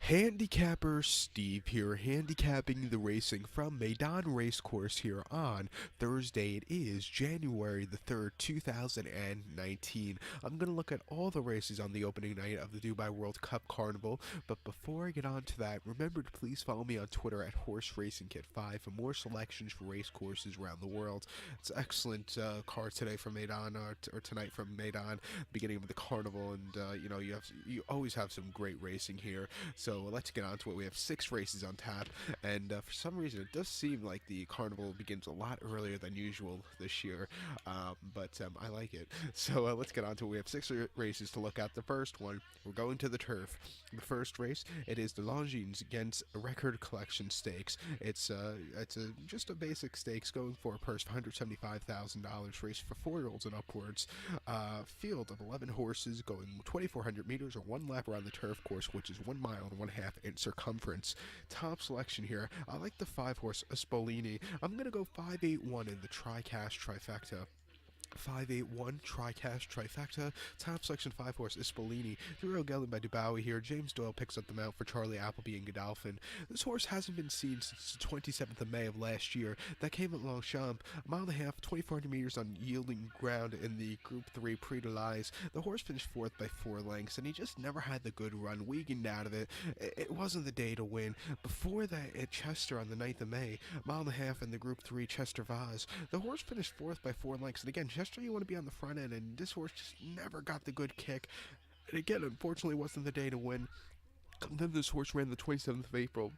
Handicapper Steve here, handicapping the racing from Meydan Racecourse here on Thursday. It is January the 3rd, 2019. I'm going to look at all the races on the opening night of the Dubai World Cup Carnival, but before I get on to that, remember to please follow me on Twitter at Horse Racing Kit 5 for more selections for race courses around the world. It's an excellent card today from Meydan, or tonight from Meydan, beginning of the Carnival, and you always have some great racing here. So let's get on to it. We have 6 races on tap, and for some reason it does seem like the carnival begins a lot earlier than usual this year, but I like it. So let's get on to it. We have 6 races to look at. The first one, we're going to the turf. The first race, it is the Longines against Record Collection Stakes. It's just a basic stakes going for a purse of $175,000, race for 4-year-olds and upwards. Field of 11 horses going 2,400 meters or 1 lap around the turf course, which is 1 mile and 1/2 in circumference. Top selection here, I like the 5-horse Espolini. I'm going to go 581 in the Tricast Trifecta. 581 Tricast Trifecta. Top selection 5-horse Espolini. 3-year-old gelding by Dubois here. James Doyle picks up the mount for Charlie Appleby and Godolphin. This horse hasn't been seen since the 27th of May of last year. That came at Longchamp. 1.5 miles, 2,400 meters on yielding ground in the Group 3 Prix de l'Ise. The horse finished 4th by 4 lengths, and he just never had the good run. Weakened out of it. It wasn't the day to win. Before that, at Chester on the 9th of May, 1.5 miles in the Group 3 Chester Vase. The horse finished 4th by 4 lengths, and again, Chester, you want to be on the front end, and this horse just never got the good kick. And again, unfortunately, wasn't the day to win. And then this horse ran the 27th of April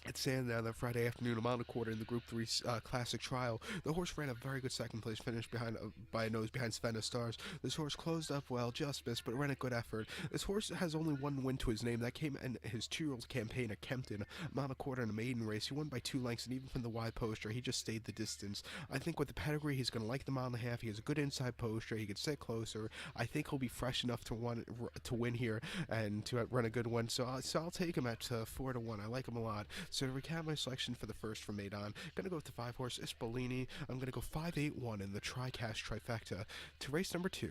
at Sandown that Friday afternoon, a mile and a quarter in the Group 3 Classic Trial. The horse ran a very good second place finish behind by a nose behind Sven Stars. This horse closed up well, just missed, but ran a good effort. This horse has only 1 win to his name. That came in his 2-year-old campaign at Kempton, a mile and a quarter in a maiden race. He won by 2 lengths, and even from the wide poster, he just stayed the distance. I think with the pedigree, he's going to like the 1.5 miles. He has a good inside poster. He can sit closer. I think he'll be fresh enough to win here and to run a good one. So I'll take him at 4-1. I like him a lot. So to recap my selection for the first from Meydan, going to go with the 5-horse Espolini. I'm going to go 581 in the Tricast Trifecta. To race number 2.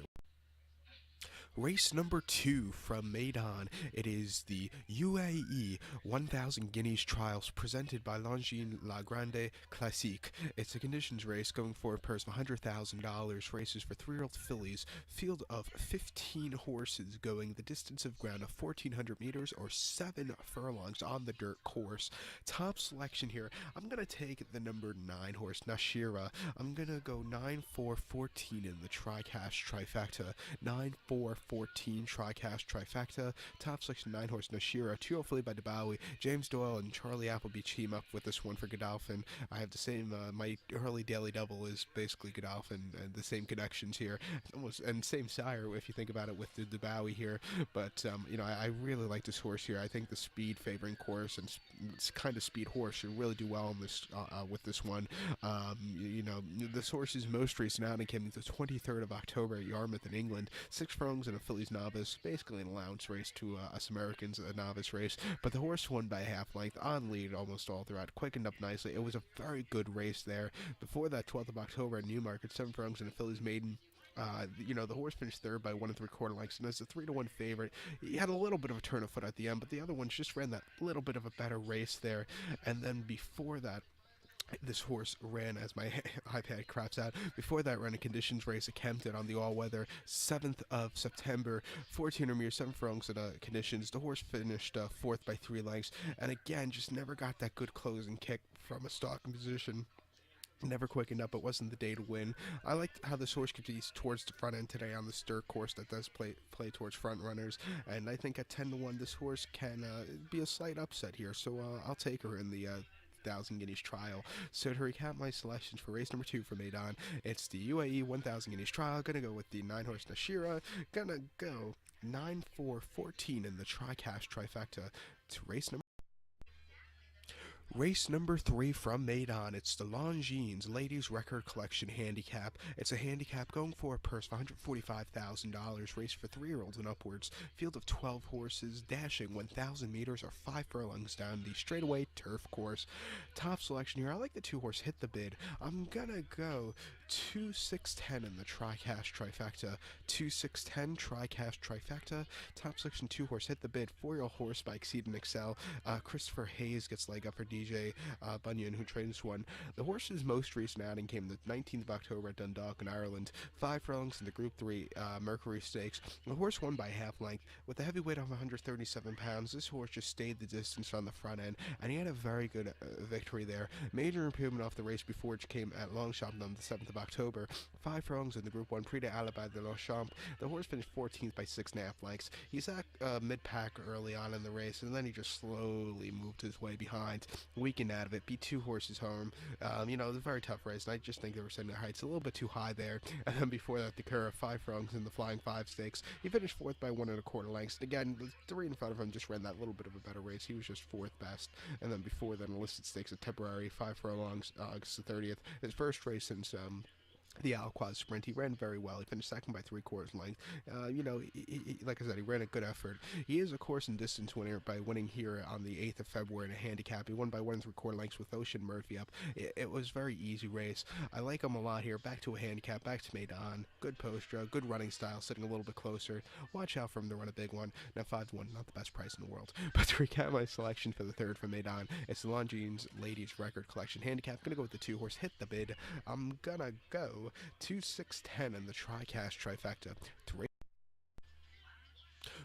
Race number 2 from Meydan. It is the UAE 1000 Guineas Trials presented by Longines La Grande Classique. It's a conditions race going for a purse of $100,000. Races for 3-year-old fillies. Field of 15 horses going the distance of ground of 1,400 meters or 7 furlongs on the dirt course. Top selection here, I'm going to take the number 9 horse Nashira. I'm going to go 9-4-14 in the Tricast Trifecta. 9-4-14 Tricast Trifecta. Top selection 9 horse Nashira. 2-year-old filly by Dubois. James Doyle and Charlie Appleby team up with this one for Godolphin. I have the same, my early daily double is basically Godolphin, and the same connections here. Almost, and same sire if you think about it with the Dubois here. But, I really like this horse here. I think the speed favoring course and it's kind of speed horse should really do well in this with this one. This horse is most recent outing came the 23rd of October at Yarmouth in England. 6 furlongs and a filly's novice, basically an allowance race to us Americans, a novice race. But the horse won by a half length on lead almost all throughout, quickened up nicely. It was a very good race there. Before that, 12th of October at Newmarket, 7 furlongs and a filly's maiden. The horse finished 3rd by 1 3/4 lengths, and as a 3-1 favorite, he had a little bit of a turn of foot at the end, but the other ones just ran that little bit of a better race there. And then before that, this horse ran, as my iPad craps out, before that ran a conditions race at Kempton on the all-weather, 7th of September, 1,400 meters, 7 furlongs at conditions. The horse finished 4th by 3 lengths, and again, just never got that good closing kick from a stalking position. Never quickened up. It wasn't the day to win. I like how this horse competes towards the front end today on this dirt course that does play towards front runners, and I think at 10-1 this horse can be a slight upset here, so I'll take her in the 1000 Guineas Trial. So to recap my selections for race number 2 for Meydan, it's the UAE 1000 Guineas Trial. Gonna go with the 9 horse Nashira. Gonna go 9-4-14 in the Tricast Trifecta. To race number 3 from Meydan. It's the Longines Ladies Record Collection Handicap. It's a handicap going for a purse of $145,000. Race for 3-year-olds and upwards. Field of 12 horses, dashing 1,000 meters or 5 furlongs down the straightaway turf course. Top selection here, I like the 2 horse Hit the Bid. I'm gonna go 2610 in the TriCash trifecta. 2610 TriCash trifecta. Top selection 2 horse hit the bid. 4-year-old horse by Exceed and Excel. Christopher Hayes gets leg up for DJ Bunyan, who trains one. The horse's most recent outing came the 19th of October at Dundalk in Ireland. 5 furlongs in the Group 3 Mercury Stakes. The horse won by half length. With a heavy weight of 137 pounds, this horse just stayed the distance on the front end, and he had a very good victory there. Major improvement off the race before it came at Longchamp on the 7th of October. 5 furlongs in the Group 1 Prix d'Alibaba de Longchamp. The horse finished 14th by 6.5 lengths. He's at mid-pack early on in the race, and then he just slowly moved his way behind, weakened out of it, beat 2 horses home. It was a very tough race, and I just think they were setting their heights a little bit too high there. And then before that, the Cura 5 furlongs in the Flying 5 Stakes. He finished 4th by 1 1/4 lengths. And again, the 3 in front of him just ran that little bit of a better race. He was just 4th best. And then before that, Enlisted Stakes, a temporary 5 furlongs, August the 30th. His first race since the Alquaz Sprint. He ran very well. He finished second by 3/4 length. Like I said, he ran a good effort. He is a course and distance winner by winning here on the 8th of February in a handicap. He won by 1 3/4 lengths with Ocean Murphy up. It was a very easy race. I like him a lot here. Back to a handicap, back to Meydan. Good post draw, good running style, sitting a little bit closer. Watch out for him to run a big one. Now 5-1, not the best price in the world. But to recap my selection for the third from Meydan, it's the Longines Ladies Record Collection handicap. Gonna go with the 2 horse Hit the Bid. I'm gonna go 2610 in the TriCash trifecta.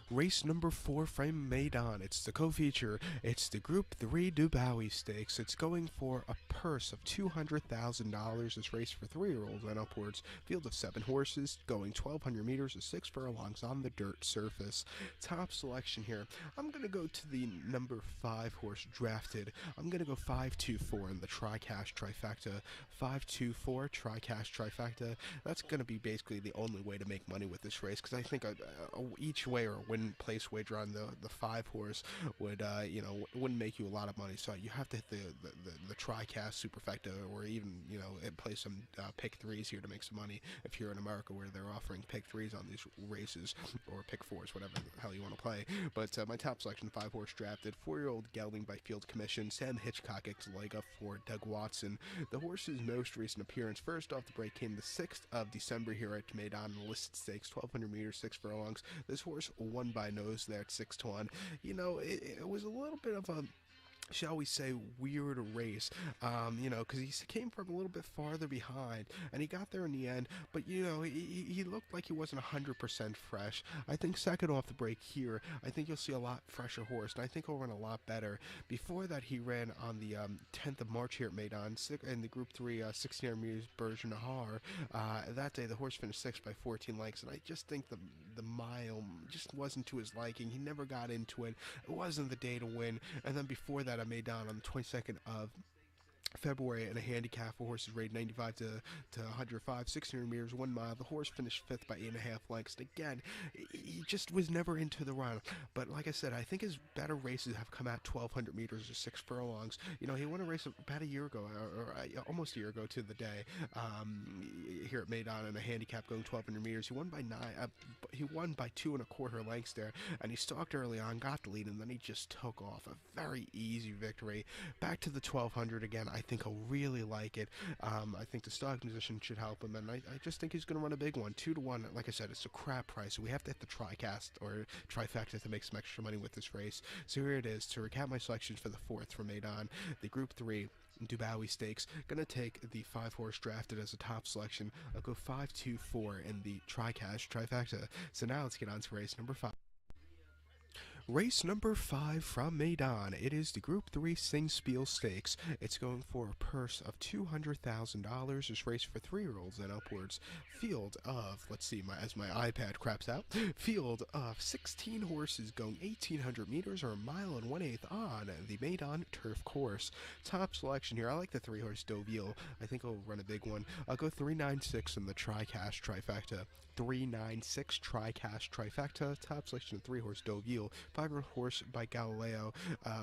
Race number 4 from Meydan. It's the co-feature. It's the Group 3 Dubawi Stakes. It's going for a purse of $200,000. This race for 3-year-olds and upwards. Field of 7 horses, going 1,200 meters, 6 furlongs on the dirt surface. Top selection here. I'm going to go to the number 5 horse Drafted. I'm going to go 524 in the TriCash trifecta. 524 TriCash trifecta. That's going to be basically the only way to make money with this race, because I think each way or a win place wager on the 5 horse would wouldn't make you a lot of money. So you have to hit the TriCash superfecta, or even play some pick 3s here to make some money if you're in America, where they're offering pick 3s on these races, or pick 4s, whatever the hell you want to play. But my top selection, 5 horse Drafted. 4-year-old gelding by Field Commission. Sam Hitchcock gets a leg up for Doug Watson. The horse's most recent appearance, first off the break, came the 6th of December here at Meydan Enlisted Stakes, 1,200 meters, 6 furlongs. This horse won by nose there at 6-1. It was a little bit of a, shall we say, weird race, because he came from a little bit farther behind, and he got there in the end, but, he looked like he wasn't 100% fresh. I think second off the break here, I think you'll see a lot fresher horse, and I think he'll run a lot better. Before that, he ran on the 10th of March here at Meydan, in the Group 3 1600 meters Berger Nahar. That day, the horse finished 6th by 14 lengths, and I just think the mile just wasn't to his liking. He never got into it. It wasn't the day to win. And then before that, I made down on the 22nd of February in a handicap. Horses rated 95 to 105, 1600 meters, 1 mile. The horse finished 5th by 8.5 lengths. And again, he just was never into the run. But like I said, I think his better races have come out 1,200 meters or 6 furlongs. He won a race about a year ago, or almost a year ago to the day, here at Meydan in a handicap going 1,200 meters. He won by 2 1/4 lengths there, and he stalked early on, got the lead, and then he just took off. A very easy victory. Back to the 1,200 again. I think he'll really like it. I think the stock position should help him, and I just think he's going to run a big one. 2-1. Like I said, it's a crap price, so we have to hit the TriCast or trifecta to make some extra money with this race. So here it is. To recap my selections for the 4th from Meydan, the Group 3 Dubawi Stakes. Gonna take the 5 horse Drafted as a top selection. I'll go 524 in the TriCash trifecta. So now let's get on to race number 5. Race number 5 from Meydan. It is the Group 3 Singspiel Stakes. It's going for a purse of $200,000. This race for 3-year-olds and upwards. Field of, let's see, as my iPad craps out, field of 16 horses going 1,800 meters or 1.1 miles on the Meydan Turf Course. Top selection here. I like the 3 horse Deauville. I think I'll run a big one. I'll go 396 in the TriCash trifecta. 396 TriCash trifecta. Top selection of 3 horse Deauville. 5 horse by Galileo.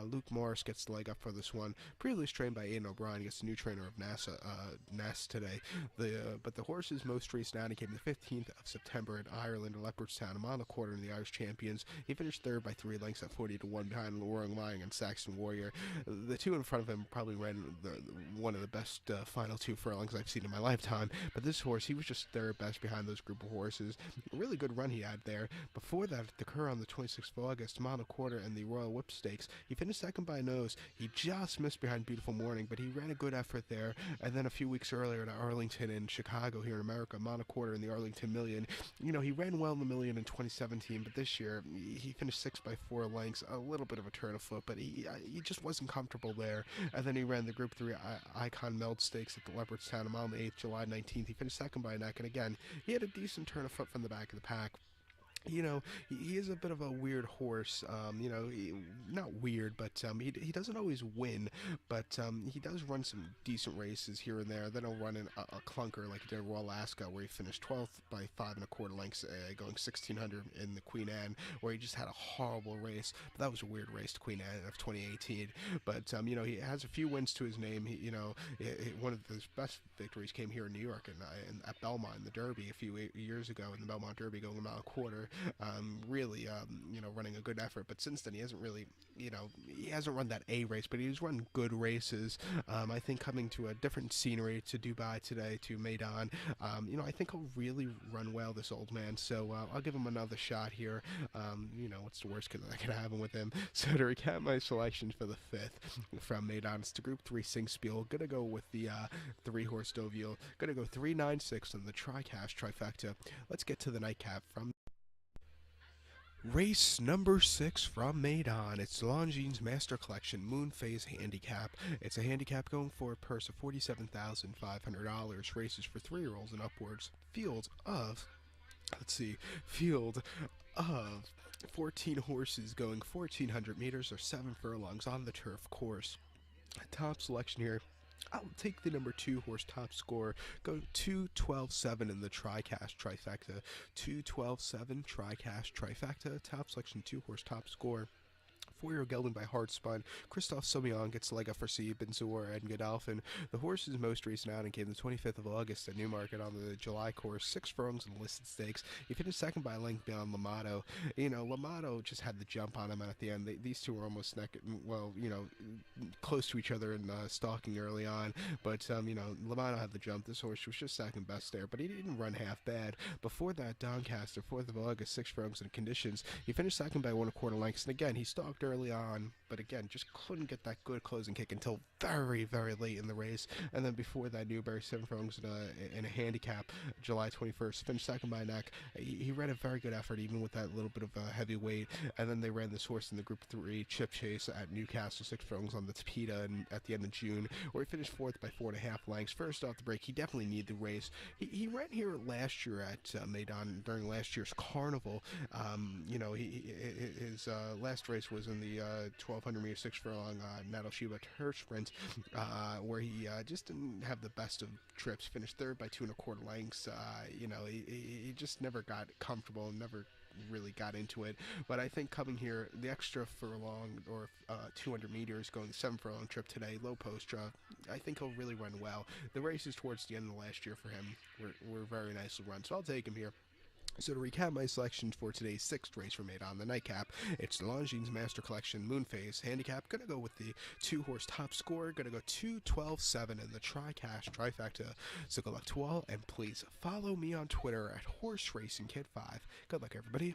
Luke Morris gets the leg up for this one. Previously trained by Aidan O'Brien, gets the new trainer of NASA today. But the horse's most recent outing came the 15th of September in Ireland, Leopardstown, a mile and a quarter in the Irish champions. He finished third by 3 lengths at 40-1 behind Roaring Lion and Saxon Warrior. The two in front of him probably ran one of the best final 2 furlongs I've seen in my lifetime. But this horse, he was just third best behind those group of horses. A really good run he had there. Before that, at the Cur on the 26th of August, mile and a quarter and the Royal Whip Stakes, he finished second by a nose. He just missed behind Beautiful Morning, but he ran a good effort there. And then a few weeks earlier at Arlington in Chicago here in America, mile and a quarter in the Arlington Million. You know, he ran well in the Million in 2017, but this year he finished 6th by 4 lengths, a little bit of a turn of foot, but he just wasn't comfortable there. And then he ran the Group 3 Icon Meld Stakes at the Leopardstown, a mile and 8th, July 19th. He finished second by a neck, and again, he had a decent turn of foot from the back of the pack. You know, he is a bit of a weird horse. You know, not weird, but he doesn't always win, but he does run some decent races here and there. Then he'll run in a clunker like he did at Royal Alaska, where he finished 12th by 5 1/4 lengths, going 1600 in the Queen Anne, where he just had a horrible race. But that was a weird race, to Queen Anne of 2018. But you know, he has a few wins to his name. You know, one of his best victories came here in New York and at Belmont in the Derby a few years ago, in the Belmont Derby, going a mile and a quarter. Really, you know, running a good effort. But since then, he hasn't really, you know, he hasn't run that A race, but he's run good races. I think coming to a different scenery, to Dubai today, to Meydan, you know, I think he'll really run well, this old man. So I'll give him another shot here. You know, what's the worst that can happen with him? So to recap my selections for the 5th from Meydan, it's the Group 3 Singspiel. Gonna go with the 3-horse Deauville. Gonna go 3, 9, 6 on the Tri-Cash Trifecta. Let's get to the nightcap from race number 6 from Meydan. It's Longines Master Collection Moonphase Handicap. It's a handicap going for a purse of $47,500. Races for 3-year-olds and upwards. Field of 14 horses going 1,400 meters or 7 furlongs on the turf course. Top selection here. I'll take the number 2 horse top score. Go 2-12-7 in the Tri-Cash Trifecta. 2-12-7 Tri-Cash Trifecta. Top selection 2 horse top score. 4-year gelding by Hardspun. Christophe Soumillon gets the leg up for C. Benzor and Godolphin. The horse's most recent outing came the 25th of August at Newmarket on the July course. 6 furlongs in listed stakes. He finished second by a length beyond Lamato. You know, Lamato just had the jump on him at the end. These two were almost you know, close to each other in stalking early on. But, you know, Lamato had the jump. This horse was just second best there, but he didn't run half bad. Before that, Doncaster, 4th of August, 6 furlongs in conditions. He finished second by 1 1/4 lengths. And again, he stalked early on, but again, just couldn't get that good closing kick until very, very late in the race. And then before that, Newberry, 7 furlongs in a handicap, July 21st, finished second by a neck. He ran a very good effort, even with that little bit of heavy weight. And then they ran this horse in the Group 3 Chip Chase at Newcastle, 6 furlongs on the Tapeta at the end of June, where he finished 4th by 4 1/2 lengths. First off the break, he definitely needed the race. He ran here last year at Meydan during last year's Carnival. You know, his last race was in the 1,200 meter 6 furlong Natal-Shiba Turf Sprint, where he just didn't have the best of trips. Finished 3rd by 2 1/4 lengths. You know, he just never got comfortable, never really got into it. But I think coming here, the extra furlong or 200 meters, going the 7 furlong trip today, low post draw, I think he'll really run well. The races towards the end of the last year for him were very nicely run, so I'll take him here. So to recap my selections for today's 6th race for Meydan, the nightcap, it's Longines Master Collection Moonphase Handicap. Gonna go with the 2 horse top score. Gonna go 2-12-7 in the Tri-Cash Trifecta. So good luck to all, and please follow me on Twitter at Horse Racing Kid 5. Good luck, everybody.